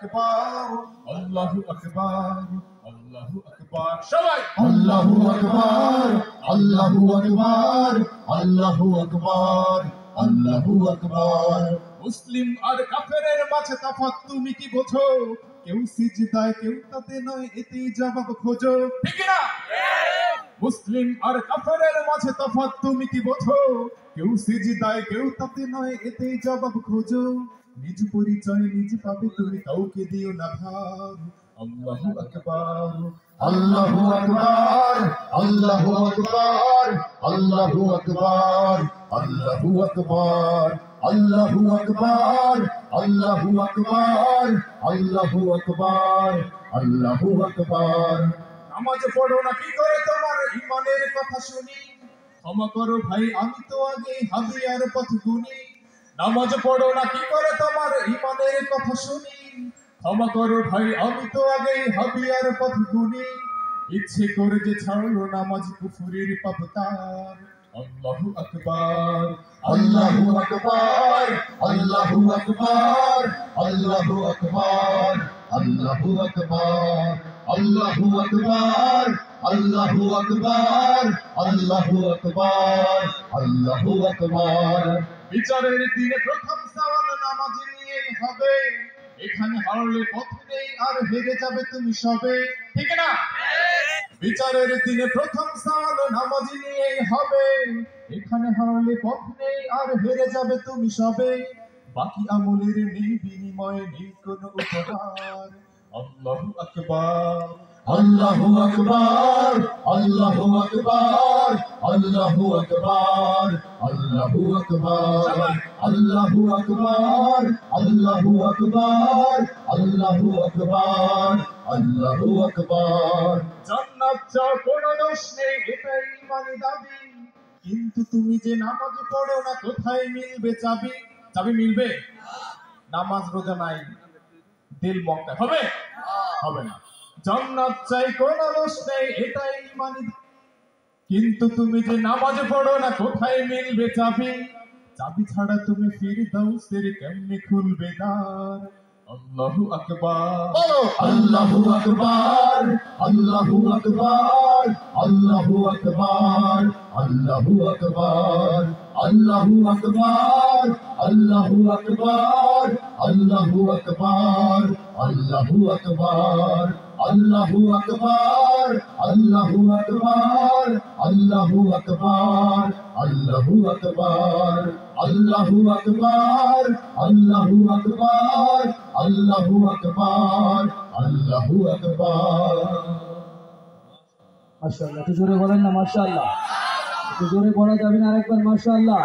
আকবার, আল্লাহু আকবার, আল্লাহু আকবার। সবাই আল্লাহু আকবার, আল্লাহু আকবার, আল্লাহু আকবার, আল্লাহু আকবার। মুসলিম আর কাফেরের মাঝে তফাৎ তুমি কি বোঝো? কেউ সিজদায় কেউ তাতে নয়, এতেই জবাব খোঁজো। ঠিক না? মুসলিম আর কাফেরের মাঝে তফাৎ তুমি কি বোঝো? কেউ সিজদায় কেউ তাতে নয়, এতেই জবাব খোঁজো। নিজ পরিচয় নিজ পাবে তুমি, কাউকে দিও না ভার। আল্লাহু আকবার, আল্লাহু আকবার, আল্লাহু আকবার, আল্লাহু আকবার, আল্লাহু আকবার, আল্লাহু আকবার, আল্লাহু আকবার, আল্লাহু আকবার, আল্লাহু আকবার। নামাজ পড়ো না কি করে তোমার ইমানের কথা শুনি? ক্ষমা করো ভাই আমি তো আগে হাদিয়ার পথ গুনি। নামাজ পড়ো না কি করে তোমার ইমানের কথা শুনি? ক্ষমা করো ভাই আমি তো আগে হাদিয়ার পথ গুনি। ইচ্ছে করে যে ছাড়লো নামাজ কুফুরির পাপ তার। আল্লাহু আকবার, আল্লাহু আকবার, আল্লাহু আকবার, আল্লাহু আকবার, আল্লাহু আকবার, আল্লাহু আকবার, আল্লাহু আকবার, আল্লাহু আকবার, আল্লাহু আকবার। বিচারের দিনে প্রথম সওয়াল নামাজ নিয়েই হবে। এখানে হারলে পথ নেই আর হেরে যাবে তুমি সবে। ঠিক না? বিচারের দিনে প্রথম সওয়াল নামাজ নিয়েই হবে। এখানে হারলে পথ নেই আর হেরে যাবে তুমি সবে। বাকি আমলের নেই বিনিময়ে, নেই কোনো উপহার। আল্লাহু আকবার, আল্লাহু আকবার, আল্লাহু আকবার, আল্লাহু আকবার, আল্লাহু আকবার, আল্লাহু আকবার, আল্লাহু আকবার, আল্লাহু আকবার, আল্লাহু আকবার। জান্নাত চাও কোনো দোষ নেই, এটাই ইমানি দাবি। কিন্তু তুমি যে নামাজ পড়ো না, কোথায় মিলবে চাবি? চাবি মিলবে? নামাজ রোজা নাই, দিল মক্কা হবে? হবে না। জান্নাত চাই কোনো দোষ নেই, এটাই ইমানি। কিন্তু তুমি যে নামাজ পড়ো না, কোথায় মিলবে চাবি? চাবি ছাড়া তুমি ফিরদাউসের কেমনে খুলবে দ্বার? আল্লাহু আকবার, আল্লাহু আকবার, আল্লাহু আকবার, আল্লাহু আকবার, আল্লাহু আকবার, আল্লাহু আকবার, আল্লাহু আকবার, আল্লাহু আকবার, আল্লাহু আকবার, আল্লাহু আকবার, আল্লাহু আকবার, আল্লাহু আকবার, আল্লাহু আকবার, আল্লাহু আকবার, আল্লাহু আকবার, আল্লাহু আকবার, আল্লাহু আকবার। মাশাআল্লাহ, একটু জোরে বলেন না মাশাআল্লাহ। একটু জোরে বলা যাবে না আরেকবার মাশাআল্লাহ?